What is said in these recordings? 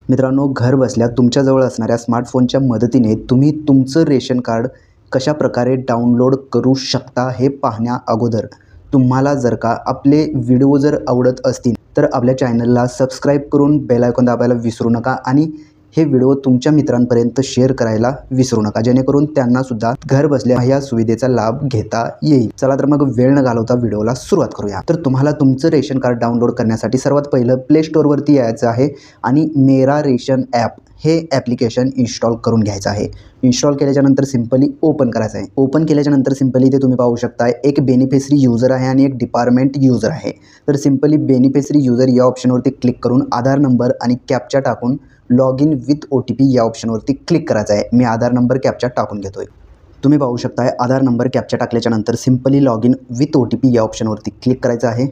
मित्रांनो, घर बसल्या तुमच्याजवळ असणाऱ्या स्मार्टफोनच्या मदतीने तुम्ही तुमचं रेशन कार्ड कशा प्रकारे डाउनलोड करू शकता हे पाहण्या अगोदर तुम्हाला जर का आपले व्हिडिओ जर आवडत असतील तर आपल्या चॅनलला सबस्क्राईब करून बेल आयकॉन दाबायला विसरू नका आणि हे व्हिडिओ तुमच्या मित्रांपर्यंत शेअर करायला विसरू नका, जेणेकरून त्यांना सुद्धा घर बसल्या ह्या सुविधेचा लाभ घेता येईल। चला तर मग वेळ न घालवता व्हिडिओला सुरुवात करूया। तर तुम्हाला तुमचं रेशन कार्ड डाउनलोड करण्यासाठी सर्वात पहिलं प्ले स्टोअरवरती यायचं आहे आणि मेरा रेशन ॲप हे ॲप्लिकेशन इन्स्टॉल करून घ्यायचं आहे। इन्स्टॉल केल्याच्यानंतर सिंपली ओपन करायचं आहे। ओपन केल्याच्यानंतर सिंपली इथे तुम्ही पाहू शकता एक बेनिफिशरी यूजर आहे आणि एक डिपार्टमेंट यूजर आहे। तर सिंपली बेनिफिशरी यूजर या ऑप्शनवरती क्लिक करून आधार नंबर आणि कॅप्चा टाकून लॉग इन विथ OTP या ऑप्शनवरती क्लिक करायचं आहे। मी आधार नंबर कॅप्चा टाकून घेतोय। तुम्ही पाहू शकता आधार नंबर कॅप्चा टाकल्याच्यानंतर simply log in with OTP या ऑप्शनवरती क्लिक करायचं आहे।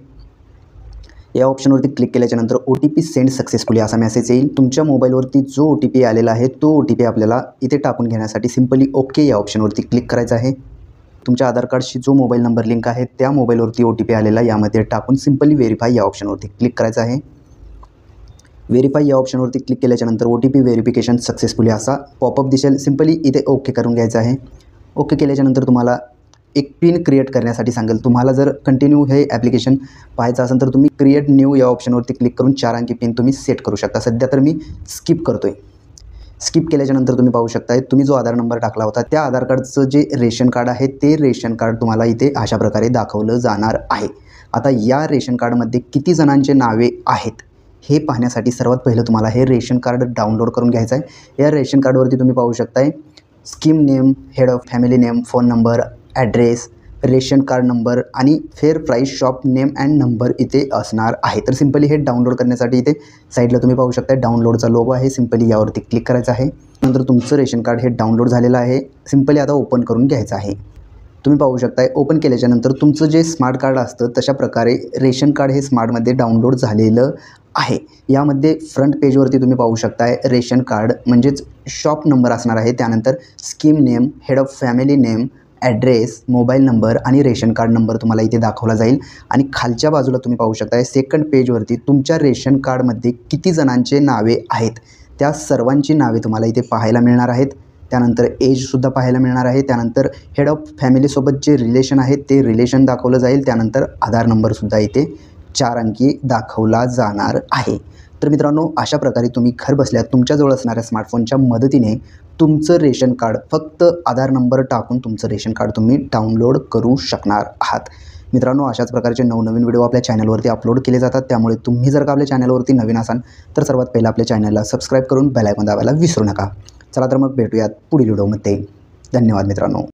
या ऑप्शनवरती क्लिक केल्याच्यानंतर OTP सेंड सक्सेसफुली असा मेसेज येईल। तुमच्या मोबाईलवरती जो OTP आलेला आहे तो OTP आपल्याला इथे टाकून घेण्यासाठी सिंपली ओके या ऑप्शनवरती क्लिक करायचं आहे। तुमच्या आधार कार्डशी जो मोबाईल नंबर लिंक आहे त्या मोबाईलवरती OTP आलेला यामध्ये टाकून सिंपली व्हेरीफाय या ऑप्शनवरती क्लिक करायचं आहे। व्हेरीफाय या ऑप्शनवरती क्लिक केल्याच्यानंतर OTP व्हेरिफिकेशन सक्सेसफुली असा पॉपअप दिसेल। सिंपली इथे ओके करून घ्यायचं आहे। ओके केल्याच्यानंतर तुम्हाला एक पिन क्रिएट करण्यासाठी सांगेल। तुम्हाला जर कंटिन्यू हे ॲप्लिकेशन पाहायचं असेल तर तुम्ही क्रिएट न्यू या ऑप्शनवरती क्लिक करून 4 अंकी पिन तुम्ही सेट करू शकता। सध्या तर मी स्किप करतोय। स्किप केल्याच्यानंतर तुम्ही पाहू शकता तुम्ही जो आधार नंबर टाकला होता त्या आधार कार्डचं जे रेशन कार्ड आहे ते रेशन कार्ड तुम्हाला इथे अशा प्रकारे दाखवलं जाणार आहे। आता या रेशन कार्डमध्ये किती जणांचे नावे आहेत हे पाहण्यासाठी सर्वात पहिलं तुम्हाला हे रेशन कार्ड डाउनलोड करून घ्यायचं आहे। या रेशन कार्डवरती तुम्ही पाहू शकताय scheme name, head of family name, phone number, address, ration card number आणि fair price shop name and number इथे असणार आहे। तर सिंपली हे डाउनलोड करण्यासाठी इथे साईडला तुम्ही पाहू शकता डाउनलोडचा लोगो आहे। सिंपली यावरती क्लिक करायचं आहे। नंतर तुमचं रेशन कार्ड हे डाउनलोड झालेलं आहे। सिंपली आता ओपन करून घ्यायचं आहे। तुम्ही पाहू शकता ओपन केल्याच्यानंतर तुमचं जे स्मार्ट कार्ड असतं तशा प्रकारे रेशन कार्ड हे स्मार्टमध्ये डाउनलोड झालेलं आहे। यामध्ये फ्रंट पेजवरती तुम्ही पाहू शकता रेशन कार्ड म्हणजेच शॉप नंबर असणार आहे, त्यानंतर scheme name, head of family name, address, mobile number आणि रेशन कार्ड नंबर तुम्हाला इथे दाखवला जाईल। आणि खालच्या बाजूला तुम्ही पाहू शकता सेकंड पेजवरती तुमच्या रेशन कार्डमध्ये किती जणांचे नावे आहेत त्या सर्वांची नावे तुम्हाला इथे पाहायला मिळणार आहेत। त्यानंतर एजसुद्धा पाहायला मिळणार आहे। त्यानंतर हेड ऑफ फॅमिलीसोबत जे रिलेशन आहे ते रिलेशन दाखवलं जाईल। त्यानंतर आधार नंबरसुद्धा इथे 4 अंकी दाखवला जाणार आहे। तर मित्रांनो, अशा प्रकारे तुम्ही घर बसल्या तुमच्याजवळ असणाऱ्या स्मार्टफोनच्या मदतीने तुमचं रेशन कार्ड फक्त आधार नंबर टाकून तुमचं रेशन कार्ड तुम्ही डाउनलोड करू शकणार आहात। मित्रांनो, अशाच प्रकारचे नवनवीन व्हिडिओ आपल्या चॅनलवरती अपलोड केले जातात, त्यामुळे तुम्ही जर का आपल्या चॅनलवरती नवीन असाल तर सर्वात पहिला आपल्या चॅनलला सबस्क्राईब करून बेल आयकॉन दाबायला विसरू नका। चला तर मग भेटूयात पुढील व्हिडिओमध्ये। धन्यवाद मित्रांनो।